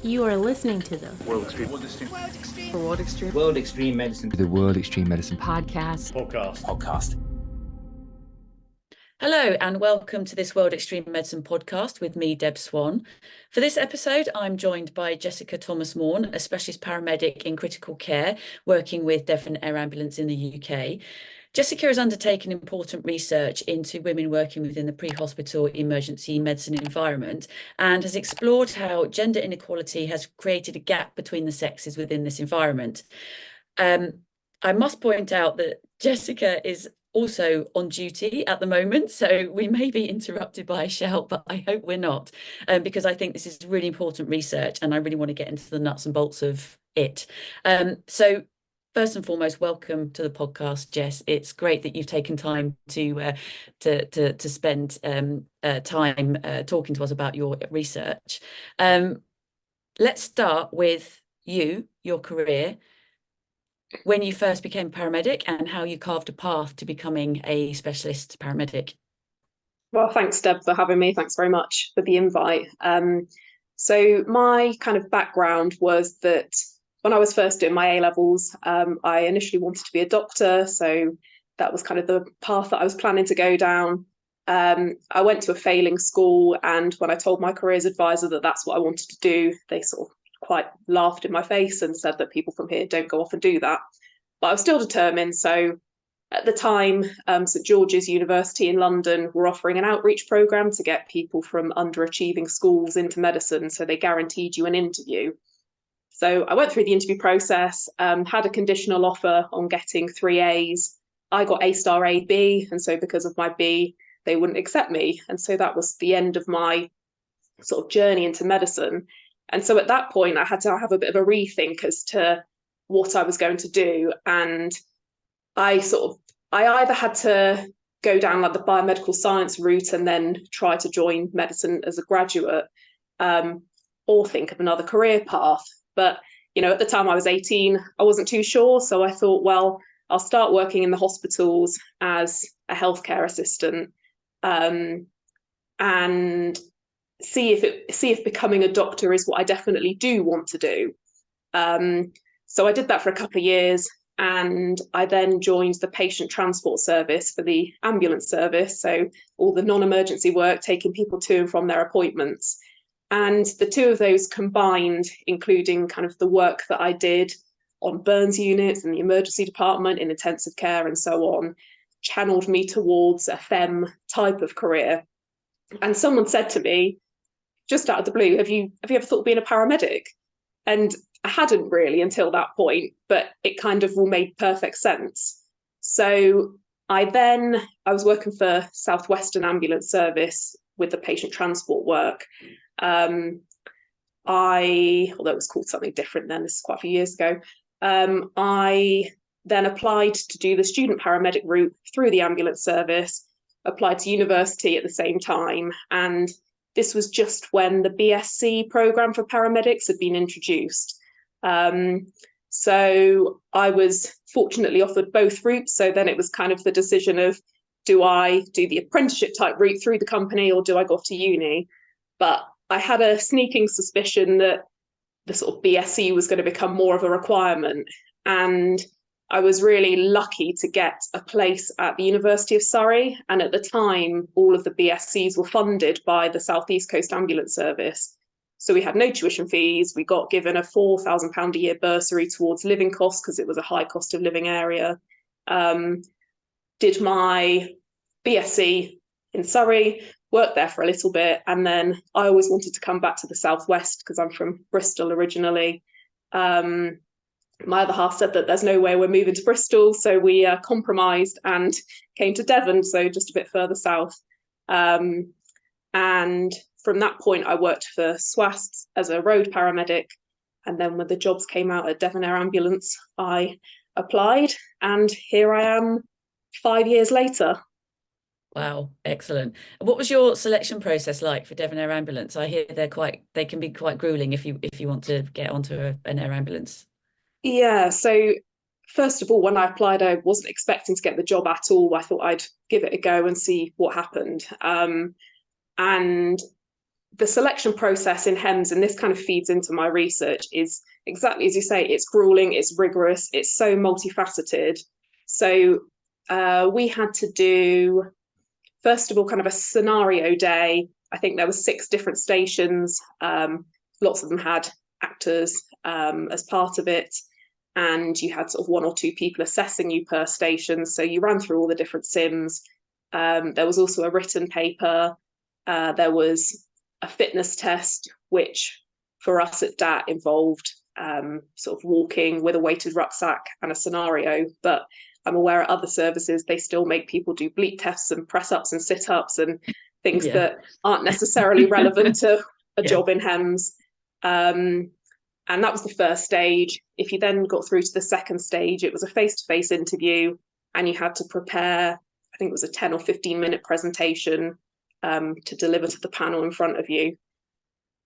You are listening to the World Extreme Medicine. The World Extreme Medicine Podcast. Hello and welcome to this World Extreme Medicine podcast with me, Deb Swan. For this episode, I'm joined by Jessica Thomas-Mourne, a specialist paramedic in critical care working with Devon Air Ambulance in the UK. Jessica has undertaken important research into women working within the pre-hospital emergency medicine environment and has explored how gender inequality has created a gap between the sexes within this environment. I must point out that Jessica is also on duty at the moment, so we may be interrupted by a shout, but I hope we're not, because I think this is really important research and I really want to get into the nuts and bolts of it. So first and foremost, welcome to the podcast, Jess. It's great that you've taken time to spend time talking to us about your research. Let's start with your career, when you first became a paramedic and how you carved a path to becoming a specialist paramedic. Well, thanks, Deb, for having me. Thanks very much for the invite. So my kind of background was that when I was first doing my A-levels, I initially wanted to be a doctor. So that was kind of the path that I was planning to go down. I went to a failing school, and when I told my careers advisor that that's what I wanted to do, they sort of quite laughed in my face and said that people from here don't go off and do that. But I was still determined. So at the time, St George's University in London were offering an outreach programme to get people from underachieving schools into medicine. So they guaranteed you an interview. So I went through the interview process, had a conditional offer on getting 3 A's. I got A star A B, and so because of my B, they wouldn't accept me. And so that was the end of my sort of journey into medicine. And so at that point, I had to have a bit of a rethink as to what I was going to do. And I either had to go down like the biomedical science route and then try to join medicine as a graduate, or think of another career path. But, you know, at the time I was 18, I wasn't too sure. So I thought, well, I'll start working in the hospitals as a healthcare assistant, and see if becoming a doctor is what I definitely do want to do. So I did that for a couple of years, and I then joined the patient transport service for the ambulance service. So all the non-emergency work, taking people to and from their appointments. And the two of those combined, including kind of the work that I did on burns units in the emergency department, in intensive care and so on, channeled me towards a FEM type of career. And someone said to me, just out of the blue, have you ever thought of being a paramedic? And I hadn't really until that point, but it kind of all made perfect sense. So I was working for Southwestern Ambulance Service with the patient transport work. Although it was called something different then, this is quite a few years ago. I then applied to do the student paramedic route through the ambulance service, applied to university at the same time, and this was just when the BSc programme for paramedics had been introduced. So I was fortunately offered both routes. So then it was kind of the decision of, do I do the apprenticeship type route through the company or do I go off to uni? But I had a sneaking suspicion that the sort of BSc was going to become more of a requirement. And I was really lucky to get a place at the University of Surrey. And at the time, all of the BScs were funded by the South East Coast Ambulance Service. So we had no tuition fees. We got given a £4,000 a year bursary towards living costs because it was a high cost of living area. Did my BSc in Surrey, worked there for a little bit. And then I always wanted to come back to the Southwest because I'm from Bristol originally. My other half said that there's no way we're moving to Bristol. So we compromised and came to Devon, so just a bit further south. And from that point, I worked for SWAST as a road paramedic. And then when the jobs came out at Devon Air Ambulance, I applied. And here I am 5 years later. Wow, excellent. What was your selection process like for Devon Air Ambulance? I hear they can be quite grueling if you want to get onto an air ambulance. Yeah, so first of all, when I applied, I wasn't expecting to get the job at all. I thought I'd give it a go and see what happened. And the selection process in HEMS, and this kind of feeds into my research, is exactly as you say, it's grueling, it's rigorous, it's so multifaceted. So we had to do, first of all, kind of a scenario day. I think there were 6 different stations. Lots of them had actors as part of it. And you had sort of 1 or 2 people assessing you per station. So you ran through all the different sims. There was also a written paper. There was a fitness test, which for us at DAT involved sort of walking with a weighted rucksack and a scenario. But I'm aware at other services, they still make people do bleep tests and press ups and sit ups and things that aren't necessarily relevant to a job in HEMS. And that was the first stage. If you then got through to the second stage, it was a face-to-face interview, and you had to prepare, I think it was a 10 or 15-minute presentation to deliver to the panel in front of you.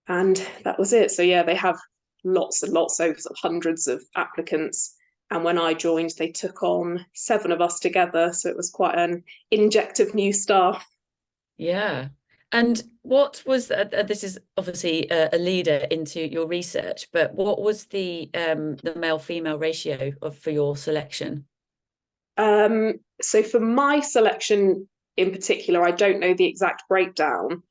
And that was it. So yeah, they have lots and lots, so sort of hundreds of applicants. And when I joined, they took on 7 of us together. So it was quite an inject of new staff. Yeah. And what was this is obviously a leader into your research, but what was the male-female ratio for your selection? So for my selection in particular, I don't know the exact breakdown.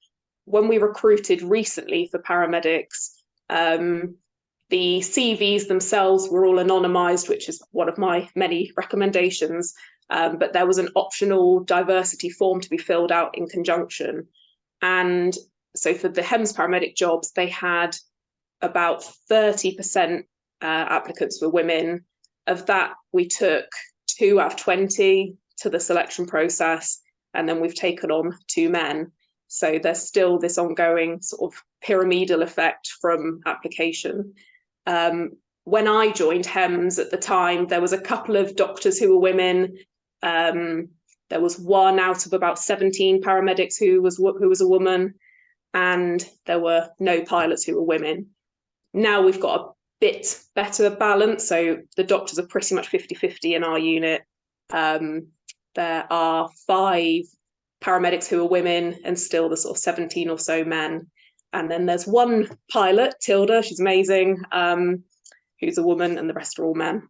When we recruited recently for paramedics, the CVs themselves were all anonymised, which is one of my many recommendations. But there was an optional diversity form to be filled out in conjunction. And so for the HEMS paramedic jobs, they had about 30% applicants were women. Of that, we took 2 out of 20 to the selection process, and then we've taken on 2 men. So there's still this ongoing sort of pyramidal effect from application. When I joined HEMS at the time, there was a couple of doctors who were women. There was 1 out of about 17 paramedics who was a woman, and there were no pilots who were women. Now we've got a bit better balance, so the doctors are pretty much 50-50 in our unit. There are 5 paramedics who are women and still the sort of 17 or so men. And then there's 1 pilot, Tilda, she's amazing, who's a woman, and the rest are all men.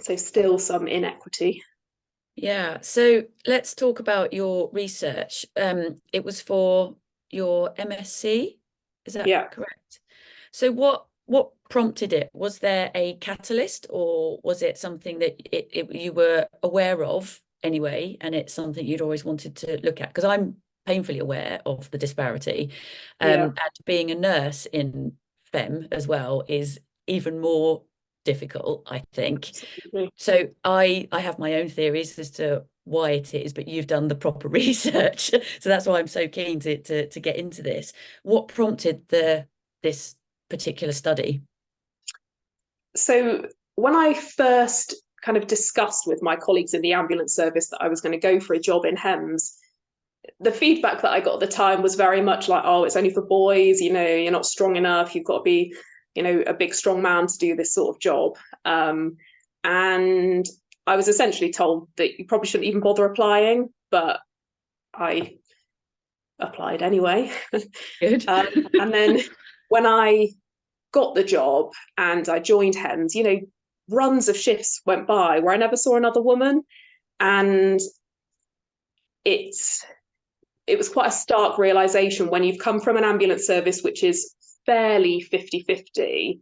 So still some inequity. Yeah, so let's talk about your research. It was for your MSc, is that correct? So what prompted it? Was there a catalyst, or was it something that you were aware of anyway, and it's something you'd always wanted to look at? Because I'm painfully aware of the disparity, and being a nurse in FEM as well is even more difficult, I think. Absolutely. So I have my own theories as to why it is, but you've done the proper research, so that's why I'm so keen to get into this. What prompted this particular study? So when I first kind of discussed with my colleagues in the ambulance service that I was going to go for a job in HEMS, the feedback that I got at the time was very much like, oh, it's only for boys, you know, you're not strong enough, you've got to be, you know, a big strong man to do this sort of job. And I was essentially told that you probably shouldn't even bother applying, but I applied anyway. Good. And then when I got the job and I joined HEMS, you know, runs of shifts went by where I never saw another woman. And it was quite a stark realization when you've come from an ambulance service, which is fairly 50-50,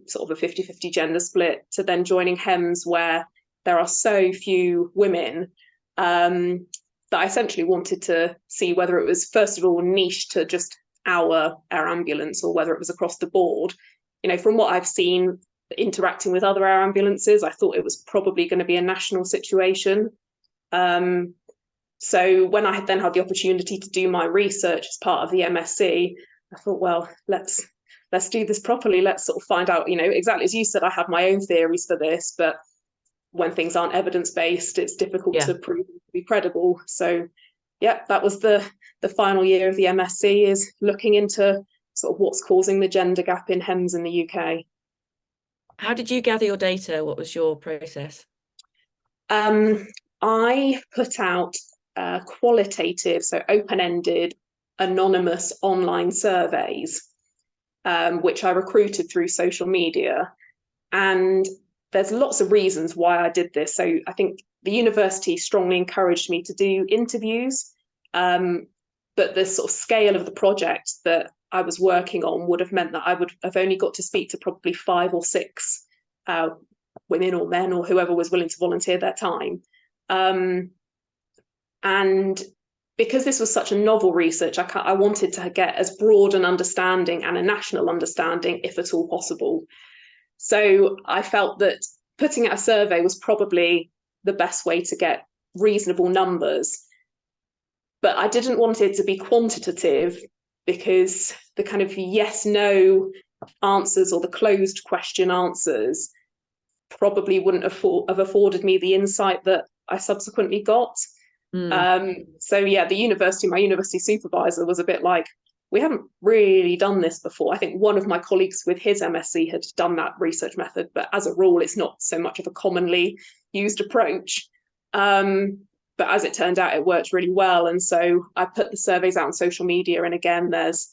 sort of a 50-50 gender split, to then joining HEMS where there are so few women, that I essentially wanted to see whether it was, first of all, niche to just our air ambulance or whether it was across the board. You know, from what I've seen interacting with other air ambulances, I thought it was probably going to be a national situation. So when I then had the opportunity to do my research as part of the MSc, I thought, well, let's do this properly. Let's sort of find out, you know, exactly as you said, I have my own theories for this, but when things aren't evidence-based, it's difficult to prove to be credible. So yeah, that was the final year of the MSc, is looking into sort of what's causing the gender gap in HEMS in the UK. How did you gather your data? What was your process? I put out qualitative, so open-ended anonymous online surveys, which I recruited through social media. And there's lots of reasons why I did this. So I think the university strongly encouraged me to do interviews, but the sort of scale of the project that I was working on would have meant that I would have only got to speak to probably 5 or 6 women or men or whoever was willing to volunteer their time. And because this was such a novel research, I wanted to get as broad an understanding and a national understanding, if at all possible. So I felt that putting out a survey was probably the best way to get reasonable numbers. But I didn't want it to be quantitative, because the kind of yes/no answers or the closed question answers probably wouldn't have afforded me the insight that I subsequently got. So yeah, my university supervisor was a bit like, we haven't really done this before. I think one of my colleagues with his MSc had done that research method, but as a rule, it's not so much of a commonly used approach. But as it turned out, it worked really well. And so I put the surveys out on social media. And again, there's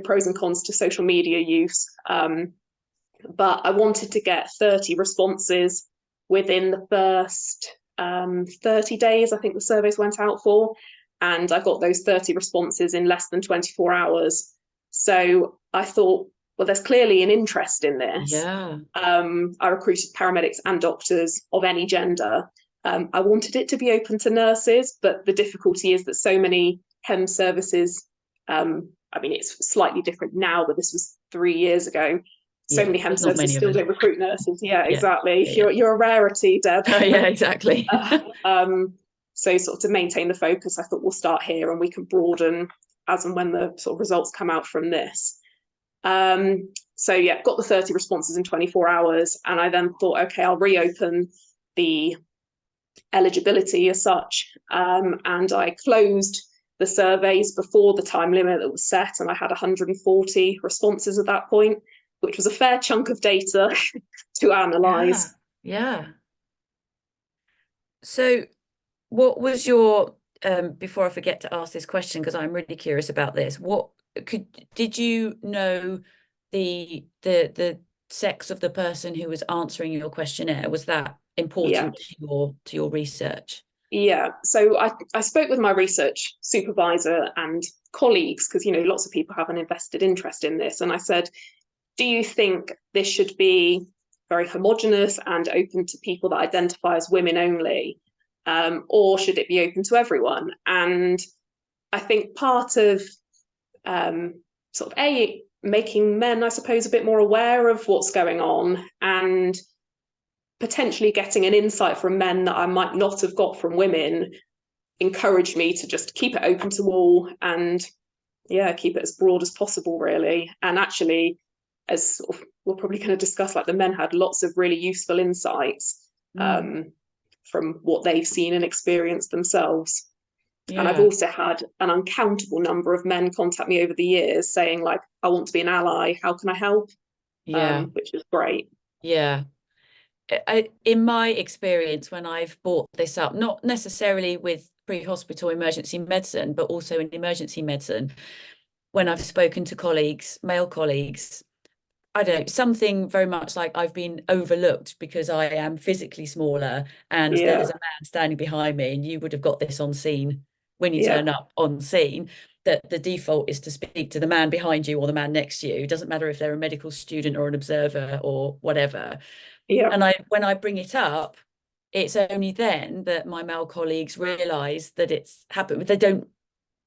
pros and cons to social media use. But I wanted to get 30 responses within the first 30 days, I think the surveys went out for. And I got those 30 responses in less than 24 hours. So I thought, well, there's clearly an interest in this. Yeah. I recruited paramedics and doctors of any gender. I wanted it to be open to nurses, but the difficulty is that so many HEMS services, I mean, it's slightly different now, but this was 3 years ago. So many HEMS services still don't recruit nurses. Yeah, exactly. You're a rarity, Deb. Yeah, exactly. So sort of to maintain the focus, I thought we'll start here and we can broaden as and when the sort of results come out from this. So yeah, got the 30 responses in 24 hours. And I then thought, okay, I'll reopen the eligibility as such. And I closed the surveys before the time limit that was set. And I had 140 responses at that point, which was a fair chunk of data to analyse. Yeah. So what was your, before I forget to ask this question, because I'm really curious about this, did you know the sex of the person who was answering your questionnaire? Was that important to your research? Yeah, so I spoke with my research supervisor and colleagues, because lots of people have an invested interest in this, and I said, do you think this should be very homogenous and open to people that identify as women only, or should it be open to everyone? And I think part of sort of making men, I suppose, a bit more aware of what's going on, and potentially getting an insight from men that I might not have got from women, encouraged me to just keep it open to all and keep it as broad as possible, really. And actually, as sort of, we're probably going to discuss, like, the men had lots of really useful insights from what they've seen and experienced themselves. And I've also had an uncountable number of men contact me over the years saying, like, I want to be an ally, how can I help? Which is great. In my experience, when I've brought this up, not necessarily with pre-hospital emergency medicine, but also in emergency medicine, when I've spoken to colleagues, male colleagues, I don't know, something very much like I've been overlooked because I am physically smaller and there's a man standing behind me, and you would have got this on scene when you turn up on scene, that the default is to speak to the man behind you or the man next to you. It doesn't matter if they're a medical student or an observer or whatever. And when I bring it up, it's only then that my male colleagues realise that it's happened. But they don't,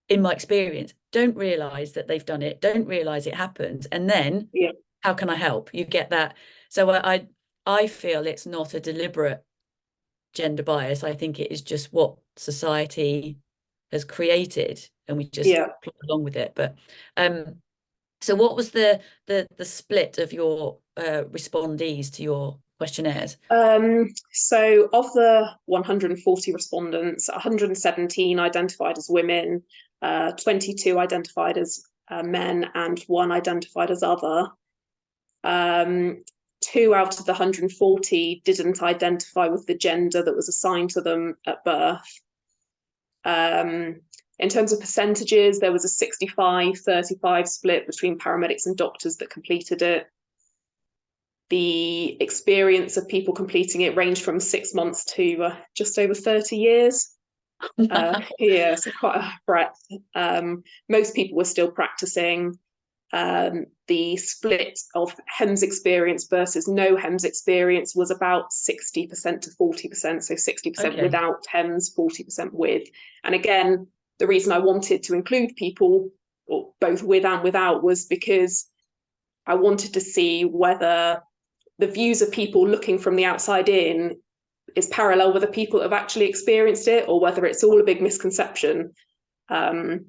in my experience, don't realise that they've done it, don't realise it happened. And then how can I help? You get that. So I feel it's not a deliberate gender bias. I think it is just what society has created, and we just plod along with it. But so what was the split of your respondees to your questionnaires? So of the 140 respondents, 117 identified as women, 22 identified as men, and 1 identified as other. 2 out of the 140 didn't identify with the gender that was assigned to them at birth. In terms of percentages, there was a 65-35 split between paramedics and doctors that completed it. The experience of people completing it ranged from 6 months to just over 30 years. Yeah, so quite a breadth. Most people were still practicing. The split of HEMS experience versus no HEMS experience was about 60% to 40%. So 60% without HEMS, 40% with. And again, the reason I wanted to include people, or both with and without, was because I wanted to see whether the views of people looking from the outside in is parallel with the people that have actually experienced it, or whether it's all a big misconception. And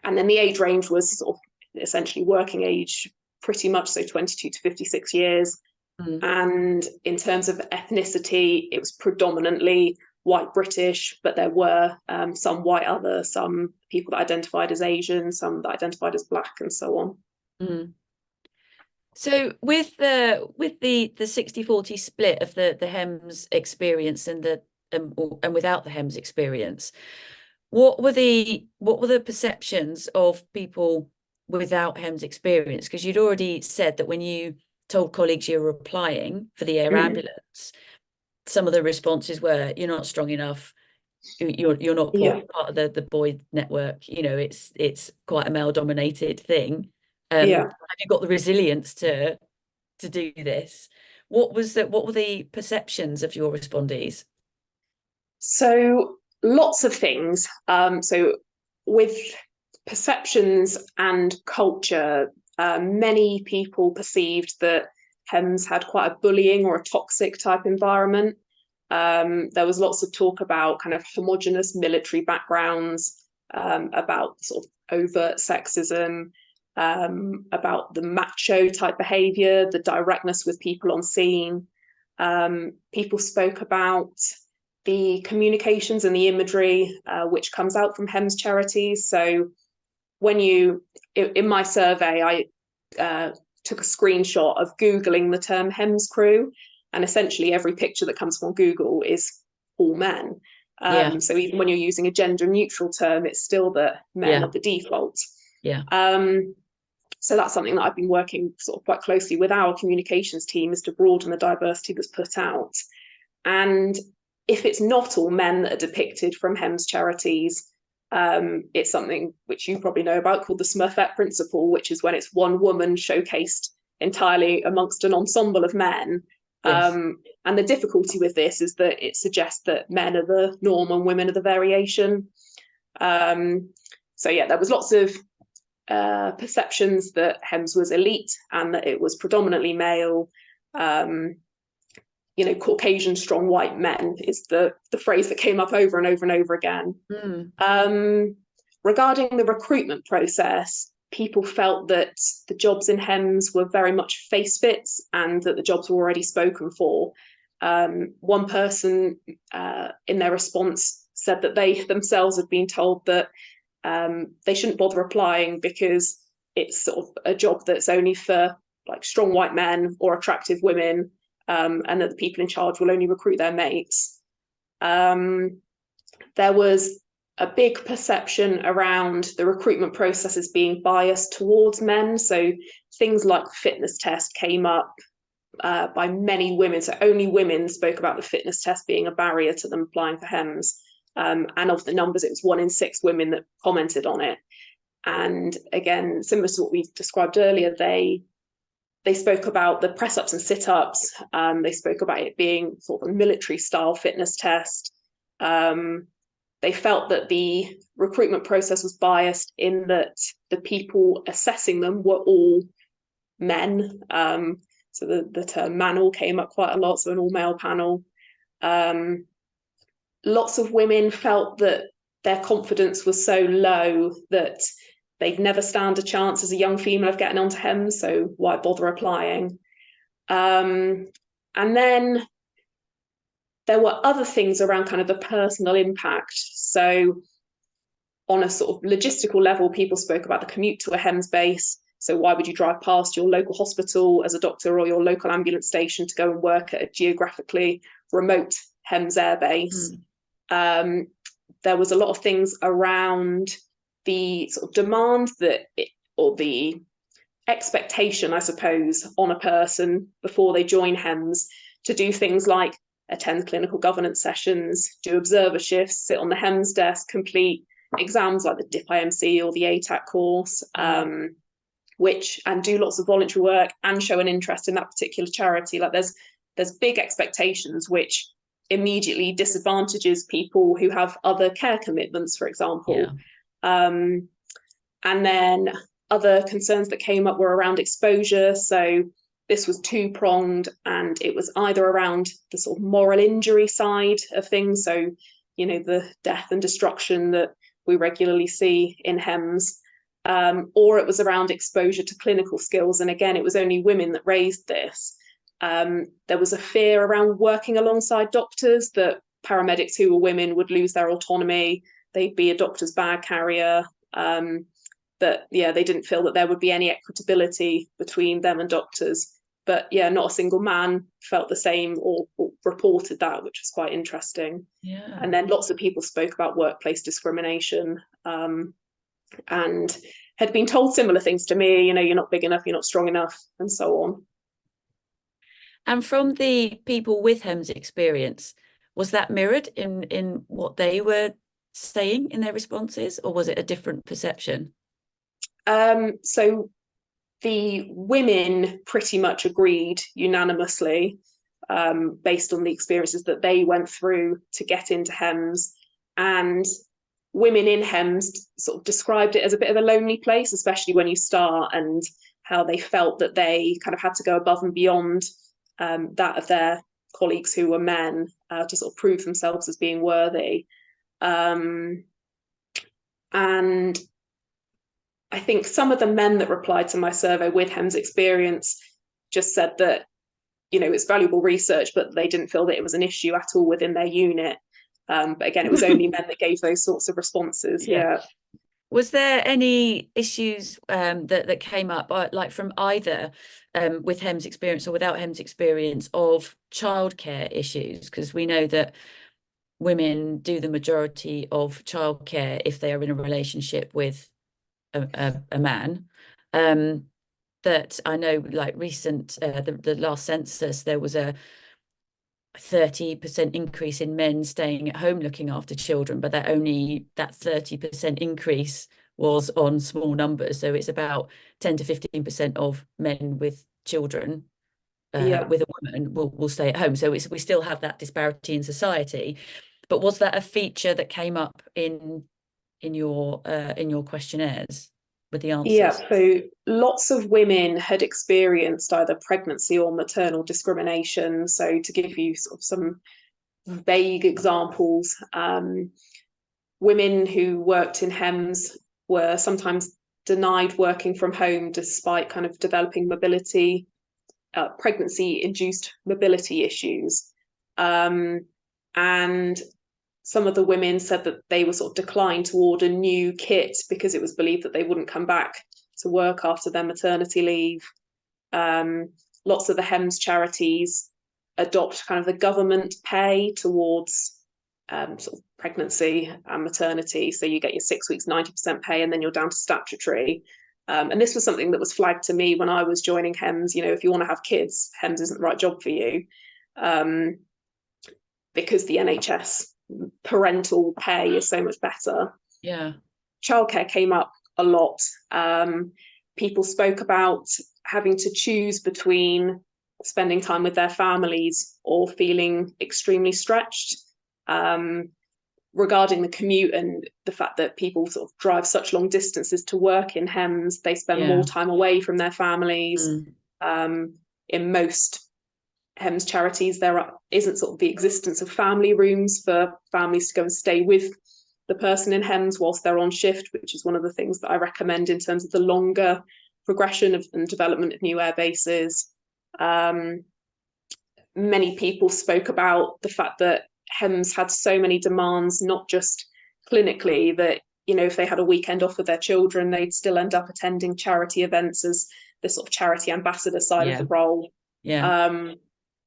then the age range was sort of essentially working age, pretty much, so 22 to 56 years. And in terms of ethnicity, it was predominantly white British, but there were some white other, some people that identified as Asian, some that identified as Black, and so on. So with the 60-40 split of the HEMS experience and the and without the HEMS experience, what were the perceptions of people without HEMS experience? Because you'd already said that when you told colleagues you were applying for the air ambulance, some of the responses were, you're not strong enough, you're not part of the boy network, you know, it's quite a male dominated thing. Have you got the resilience to do this? What were the perceptions of your respondees? So lots of things. So with perceptions and culture, many people perceived that HEMS had quite a bullying or a toxic type environment. There was lots of talk about kind of homogenous military backgrounds, about sort of overt sexism, about the macho type behaviour, the directness with people on scene. People spoke about the communications and the imagery which comes out from HEMS charities. So when in my survey, I took a screenshot of Googling the term HEMS crew, and essentially every picture that comes from Google is all men. So even when you're using a gender neutral term, it's still that men are the default. So that's something that I've been working sort of quite closely with our communications team, is to broaden the diversity that's put out. And if it's not all men that are depicted from HEMS charities, it's something which you probably know about called the Smurfette principle, which is when it's one woman showcased entirely amongst an ensemble of men. And the difficulty with this is that it suggests that men are the norm and women are the variation. So yeah, there was lots of perceptions that HEMS was elite and that it was predominantly male. You know, Caucasian strong white men is the phrase that came up over and over and over again. Regarding the recruitment process, people felt that the jobs in HEMS were very much face fits and that the jobs were already spoken for. One person in their response said that they themselves had been told that they shouldn't bother applying because it's sort of a job that's only for like strong white men or attractive women, and that the people in charge will only recruit their mates. There was a big perception around the recruitment processes being biased towards men. So things like the fitness test came up by many women. So only women spoke about the fitness test being a barrier to them applying for HEMS. And of the numbers, it was 1 in 6 women that commented on it. And again, similar to what we described earlier, they spoke about the press-ups and sit-ups. They spoke about it being sort of a military-style fitness test. They felt that the recruitment process was biased in that the people assessing them were all men. So the term manel came up quite a lot, so an all-male panel. Lots of women felt that their confidence was so low that they'd never stand a chance as a young female of getting onto HEMS, so why bother applying? And then there were other things around kind of the personal impact. So on a sort of logistical level, people spoke about the commute to a HEMS base. So why would you drive past your local hospital as a doctor or your local ambulance station to go and work at a geographically remote HEMS airbase? there was a lot of things around the sort of demand or the expectation, I suppose, on a person before they join HEMS to do things like attend clinical governance sessions, do observer shifts, sit on the HEMS desk, complete exams like the DIP-IMC or the ATAC course, and do lots of voluntary work and show an interest in that particular charity. Like there's big expectations, which immediately disadvantages people who have other care commitments, for example. And then other concerns that came up were around exposure. So this was two-pronged, and it was either around the sort of moral injury side of things, so the death and destruction that we regularly see in HEMS, or it was around exposure to clinical skills. And again, it was only women that raised this. There was a fear around working alongside doctors, that paramedics who were women would lose their autonomy, they'd be a doctor's bag carrier, that they didn't feel that there would be any equitability between them and doctors. But not a single man felt the same or reported that, which was quite interesting. And then lots of people spoke about workplace discrimination, and had been told similar things to me, you're not big enough, you're not strong enough, and so on. And from the people with HEMS experience, was that mirrored in what they were saying in their responses, or was it a different perception? So the women pretty much agreed unanimously, based on the experiences that they went through to get into HEMS. And women in HEMS sort of described it as a bit of a lonely place, especially when you start, and how they felt that they kind of had to go above and beyond that of their colleagues who were men, to sort of prove themselves as being worthy. And I think some of the men that replied to my survey with HEMS experience just said that, it's valuable research, but they didn't feel that it was an issue at all within their unit. But again, it was only men that gave those sorts of responses. Yeah. Was there any issues that came up, like from either with HEMS experience or without HEMS experience, of childcare issues? Because we know that women do the majority of childcare if they are in a relationship with a man. That I know, like the last census, there was a 30% increase in men staying at home looking after children, but that 30% increase was on small numbers. So it's about 10 to 15% of men with children with a woman will stay at home. So we still have that disparity in society. But was that a feature that came up in your questionnaires with the answers? Yeah, so lots of women had experienced either pregnancy or maternal discrimination. So to give you sort of some vague examples, women who worked in HEMS were sometimes denied working from home despite kind of developing mobility, pregnancy-induced mobility issues. And some of the women said that they were sort of declined to order new kit because it was believed that they wouldn't come back to work after their maternity leave. Lots of the HEMS charities adopt kind of the government pay towards sort of pregnancy and maternity. So you get your 6 weeks, 90% pay, and then you're down to statutory. And this was something that was flagged to me when I was joining HEMS. If you want to have kids, HEMS isn't the right job for you, because the NHS parental pay is so much better. Childcare came up a lot. People spoke about having to choose between spending time with their families or feeling extremely stretched, regarding the commute and the fact that people sort of drive such long distances to work in HEMS. They spend more time away from their families. In most HEMS charities, there isn't sort of the existence of family rooms for families to go and stay with the person in HEMS whilst they're on shift, which is one of the things that I recommend in terms of the longer progression and development of new air bases. Many people spoke about the fact that HEMS had so many demands, not just clinically, that if they had a weekend off with their children, they'd still end up attending charity events as the sort of charity ambassador side of the role.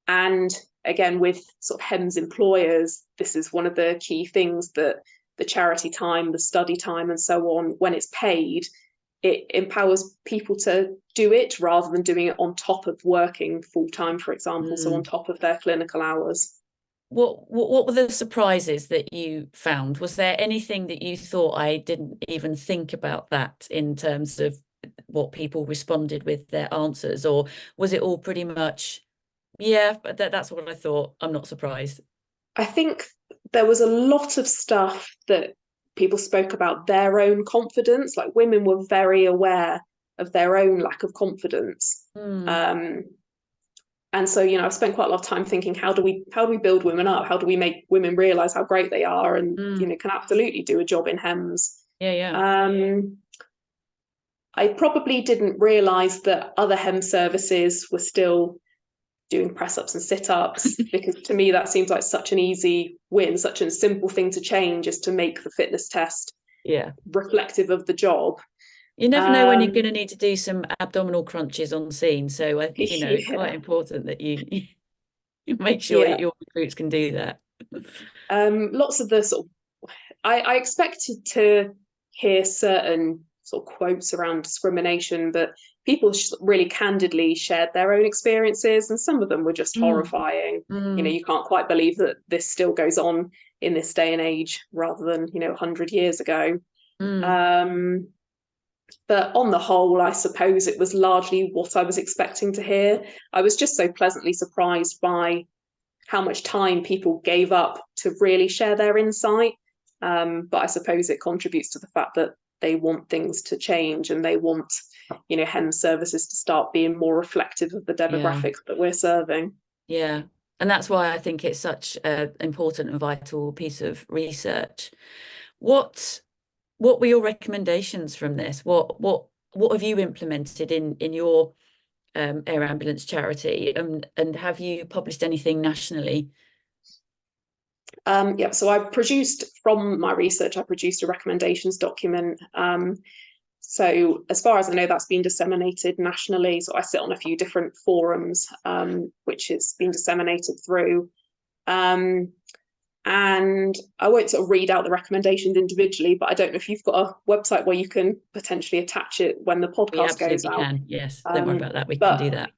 And again, with sort of HEMS employers, this is one of the key things that the charity time, the study time, and so on, when it's paid, it empowers people to do it rather than doing it on top of working full time, for example, so on top of their clinical hours. What were the surprises that you found? Was there anything that you thought, I didn't even think about that, in terms of what people responded with their answers? Or was it all pretty much, yeah, but that's what I thought, I'm not surprised? I think there was a lot of stuff that people spoke about their own confidence. Like, women were very aware of their own lack of confidence. And so, you know, I've spent quite a lot of time thinking, how do we build women up? How do we make women realise how great they are and, you know, can absolutely do a job in HEMS? I probably didn't realise that other HEMS services were still doing press-ups and sit-ups, because to me that seems like such an easy win, such a simple thing to change, is to make the fitness test reflective of the job. You never know when you're going to need to do some abdominal crunches on scene, so I think, you know, it's quite important that you make sure that your recruits can do that. Lots of the sort of, I expected to hear certain sort of quotes around discrimination, but people really candidly shared their own experiences, and some of them were just horrifying. You know, you can't quite believe that this still goes on in this day and age, rather than, you know, 100 years ago. But on the whole, I suppose it was largely what I was expecting to hear. I was just so pleasantly surprised by how much time people gave up to really share their insight. But I suppose it contributes to the fact that they want things to change, and they want, you know, HEMS services to start being more reflective of the demographics that we're serving. Yeah, and that's why I think it's such an important and vital piece of research. What were your recommendations from this? What have you implemented in your air ambulance charity, and have you published anything nationally? So I produced, from my research, I produced a recommendations document. So as far as I know, that's been disseminated nationally. So I sit on a few different forums, which it's been disseminated through. And I won't sort of read out the recommendations individually, but I don't know if you've got a website where you can potentially attach it when the podcast goes out. Can. Yes, don't worry about that. We can do that.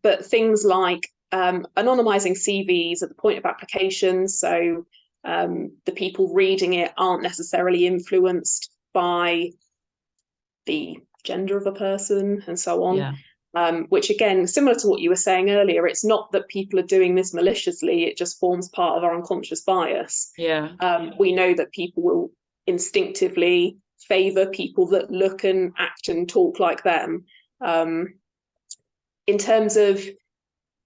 But things like anonymising CVs at the point of application, so the people reading it aren't necessarily influenced by the gender of a person and so on. Which, again, similar to what you were saying earlier, it's not that people are doing this maliciously, it just forms part of our unconscious bias. We know that people will instinctively favour people that look and act and talk like them. In terms of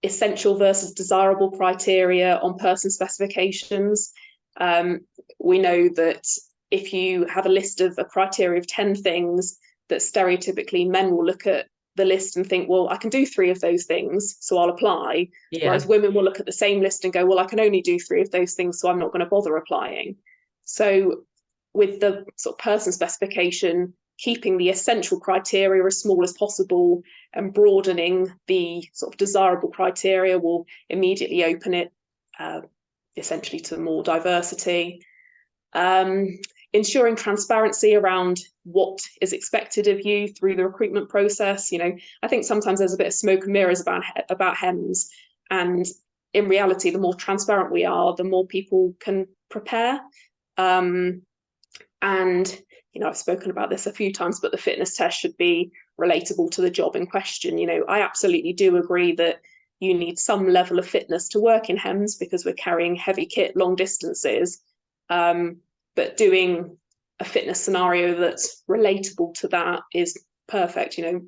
essential versus desirable criteria on person specifications, we know that if you have a list of a criteria of 10 things, that stereotypically men will look at the list and think, well, I can do 3 of those things, so I'll apply. Whereas women will look at the same list and go, well, I can only do 3 of those things, so I'm not going to bother applying. So with the sort of person specification, keeping the essential criteria as small as possible and broadening the sort of desirable criteria will immediately open it essentially to more diversity. Ensuring transparency around what is expected of you through the recruitment process. You know, I think sometimes there's a bit of smoke and mirrors about HEMS, and in reality, the more transparent we are, the more people can prepare. And, you know, I've spoken about this a few times, but the fitness test should be relatable to the job in question. You know, I absolutely do agree that you need some level of fitness to work in HEMS because we're carrying heavy kit long distances. But doing a fitness scenario that's relatable to that is perfect. You know,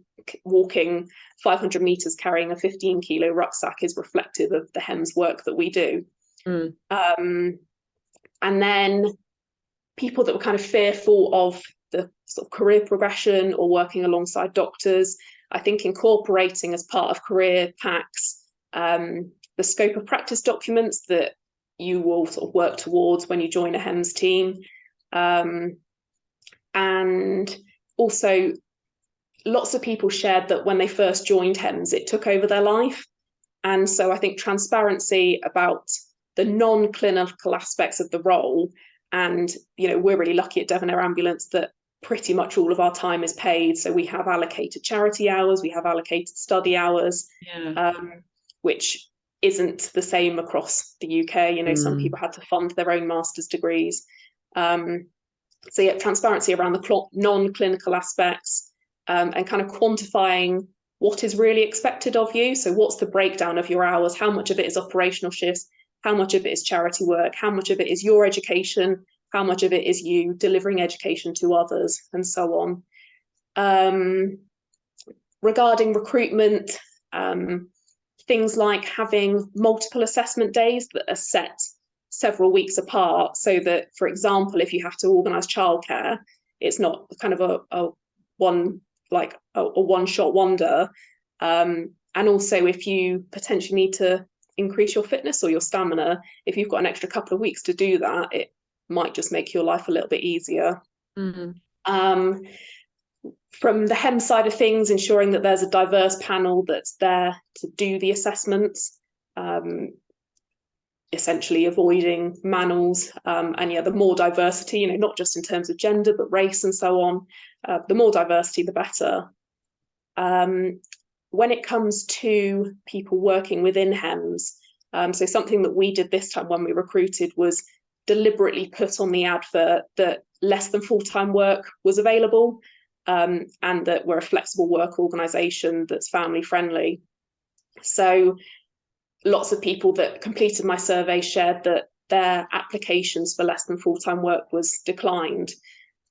walking 500 meters carrying a 15-kilo rucksack is reflective of the HEMS work that we do. And then people that were kind of fearful of the sort of career progression or working alongside doctors, I think incorporating as part of career packs the scope of practice documents that you will sort of work towards when you join a HEMS team. And also, lots of people shared that when they first joined HEMS, it took over their life. And so I think transparency about the non-clinical aspects of the role And, you know, we're really lucky at Devon Air Ambulance that pretty much all of our time is paid. So we have allocated charity hours, we have allocated study hours, which isn't the same across the UK. You know, some people had to fund their own master's degrees. So yeah, transparency around the non-clinical aspects, and kind of quantifying what is really expected of you. So what's the breakdown of your hours? How much of it is operational shifts? How much of it is charity work? How much of it is your education? How much of it is you delivering education to others, and so on. Regarding recruitment, things like having multiple assessment days that are set several weeks apart, so that, for example, if you have to organise childcare, it's not kind of a one-shot wonder. And also, if you potentially need to increase your fitness or your stamina, if you've got an extra couple of weeks to do that, it might just make your life a little bit easier. From the HEMS side of things, ensuring that there's a diverse panel that's there to do the assessments, essentially avoiding manels, and yeah, the more diversity, you know, not just in terms of gender but race and so on, the more diversity the better. When it comes to people working within HEMS, so something that we did this time when we recruited was deliberately put on the advert that less than full-time work was available, and that we're a flexible work organisation that's family friendly. So lots of people that completed my survey shared that their applications for less than full-time work was declined.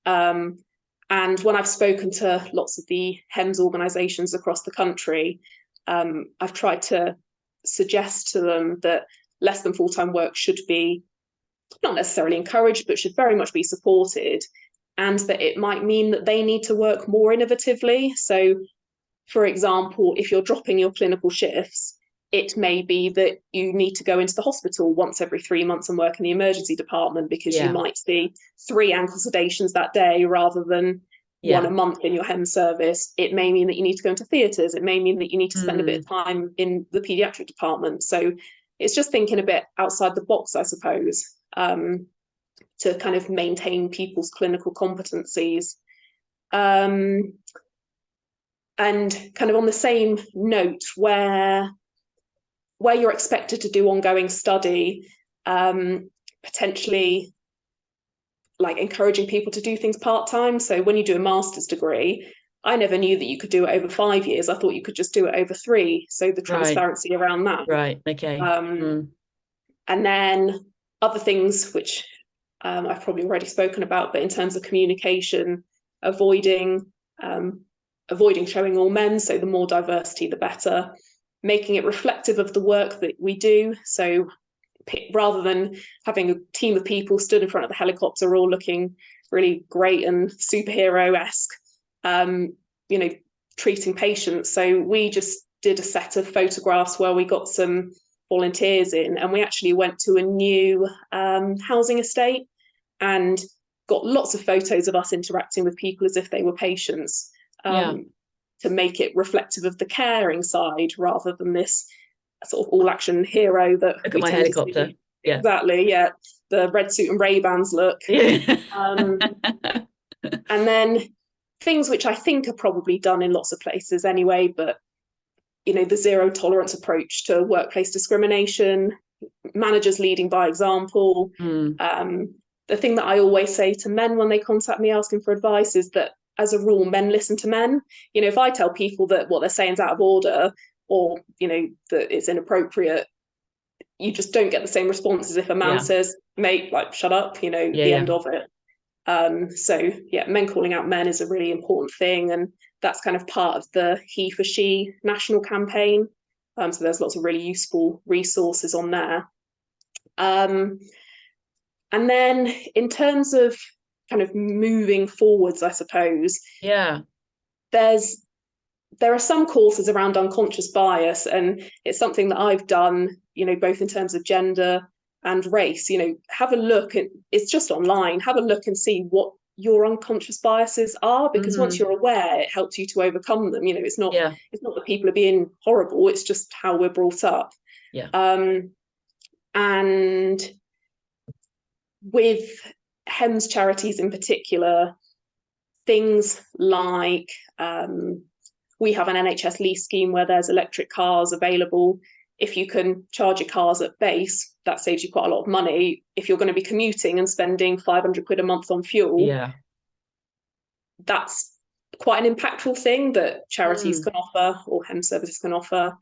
And when I've spoken to lots of the HEMS organisations across the country, I've tried to suggest to them that less than full-time work should be not necessarily encouraged, but should very much be supported, and that it might mean that they need to work more innovatively. So, for example, if you're dropping your clinical shifts, it may be that you need to go into the hospital once every 3 months and work in the emergency department because you might see 3 ankle sedations that day rather than 1 a month in your HEMS service. It may mean that you need to go into theatres. It may mean that you need to spend a bit of time in the paediatric department. So it's just thinking a bit outside the box, I suppose, to kind of maintain people's clinical competencies. And kind of on the same note, where you're expected to do ongoing study, potentially like encouraging people to do things part-time. So when you do a master's degree, I never knew that you could do it over 5 years. I thought you could just do it over 3. So the transparency around that. Right, okay. And then other things which I've probably already spoken about, but in terms of communication, avoiding showing all men. So the more diversity, the better. Making it reflective of the work that we do. So rather than having a team of people stood in front of the helicopter all looking really great and superhero-esque, you know, treating patients. So we just did a set of photographs where we got some volunteers in, and we actually went to a new housing estate and got lots of photos of us interacting with people as if they were patients, to make it reflective of the caring side rather than this sort of all-action hero that look at my helicopter. Yeah, exactly. Yeah, the red suit and Ray-Bans look. Yeah. And then things which I think are probably done in lots of places anyway, but you know, the zero tolerance approach to workplace discrimination, managers leading by example. The thing that I always say to men when they contact me asking for advice is that, as a rule, men listen to men. You know, if I tell people that what they're saying is out of order, or, you know, that it's inappropriate, you just don't get the same response as if a man says, mate, like, shut up, you know, the end of it. So yeah, men calling out men is a really important thing, and that's kind of part of the He for She national campaign. So there's lots of really useful resources on there. And then in terms of kind of moving forwards, I suppose, there are some courses around unconscious bias, and it's something that I've done, you know, both in terms of gender and race. You know, have a look at, it's just online, have a look and see what your unconscious biases are, because once you're aware, it helps you to overcome them. You know, it's not that people are being horrible, it's just how we're brought up. And with HEMS charities in particular, things like we have an NHS lease scheme where there's electric cars available. If you can charge your cars at base, that saves you quite a lot of money. If you're going to be commuting and spending 500 quid a month on fuel, that's quite an impactful thing that charities can offer, or HEMS services can offer.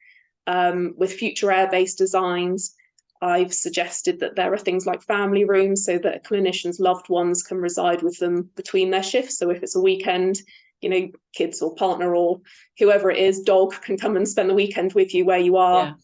With future air-based designs, I've suggested that there are things like family rooms so that a clinician's loved ones can reside with them between their shifts. So if it's a weekend, you know, kids or partner or whoever it is, dog can come and spend the weekend with you where you are.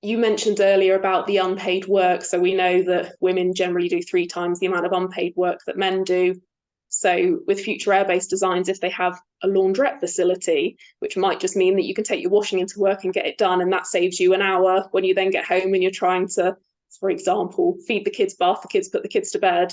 You mentioned earlier about the unpaid work. So we know that women generally do 3 times the amount of unpaid work that men do. So with future air-based designs, if they have a laundrette facility, which might just mean that you can take your washing into work and get it done, and that saves you an hour when you then get home and you're trying to, for example, feed the kids, bath the kids, put the kids to bed.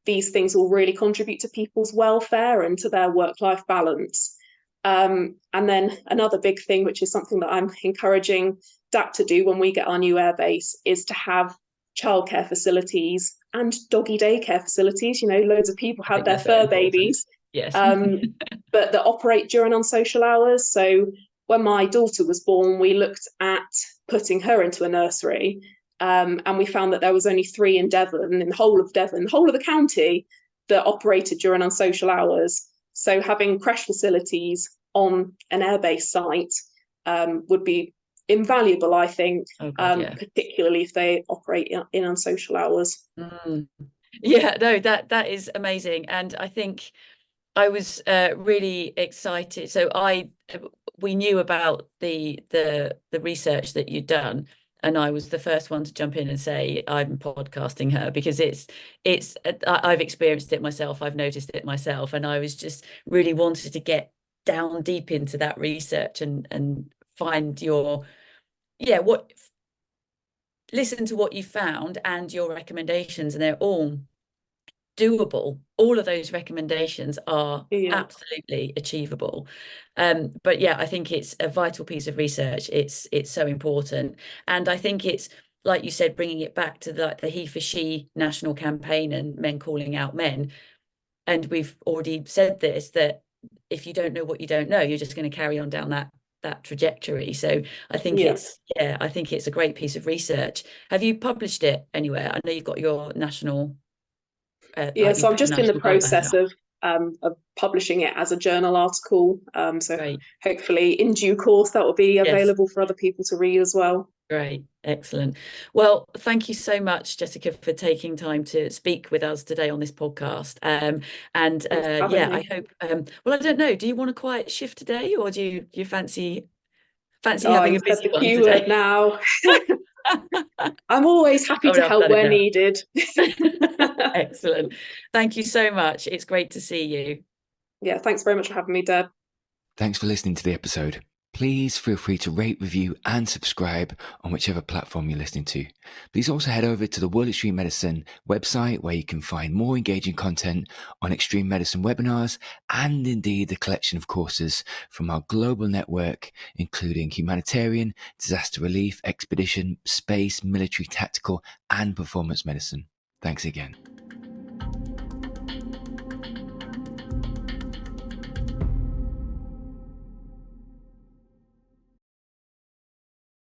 These things will really contribute to people's welfare and to their work-life balance. And then another big thing, which is something that I'm encouraging DAP to do when we get our new airbase, is to have childcare facilities and doggy daycare facilities. You know, loads of people have their fur babies, but that operate during unsocial hours. So when my daughter was born, we looked at putting her into a nursery, and we found that there was only 3 in Devon, in the whole of Devon, the whole of the county, that operated during unsocial hours. So having creche facilities on an airbase site would be invaluable, I think, particularly if they operate in unsocial hours. Yeah, no, that is amazing. And I think I was really excited. So we knew about the research that you'd done, and I was the first one to jump in and say I'm podcasting her, because I've experienced it myself, I've noticed it myself, and I was just really wanted to get down deep into that research and find listen to what you found and your recommendations, and they're all doable. All of those recommendations are absolutely achievable. But yeah, I think it's a vital piece of research. It's so important. And I think it's, like you said, bringing it back to the he for she national campaign and men calling out men. And we've already said this, that if you don't know what you don't know, you're just going to carry on down that trajectory. So I think I think it's a great piece of research. Have you published it anywhere? I know you've got your national so I'm just in the process of publishing it as a journal article, so hopefully in due course that will be available for other people to read as well. Great, excellent. Well, thank you so much, Jessica, for taking time to speak with us today on this podcast. I hope. Well, I don't know. Do you want a quiet shift today, or do you fancy having a busy one today? Now. I'm always happy to help where needed. Excellent. Thank you so much. It's great to see you. Yeah, thanks very much for having me, Deb. Thanks for listening to the episode. Please feel free to rate, review and subscribe on whichever platform you're listening to. Please also head over to the World Extreme Medicine website, where you can find more engaging content on extreme medicine webinars and indeed the collection of courses from our global network, including humanitarian, disaster relief, expedition, space, military, tactical and performance medicine. Thanks again.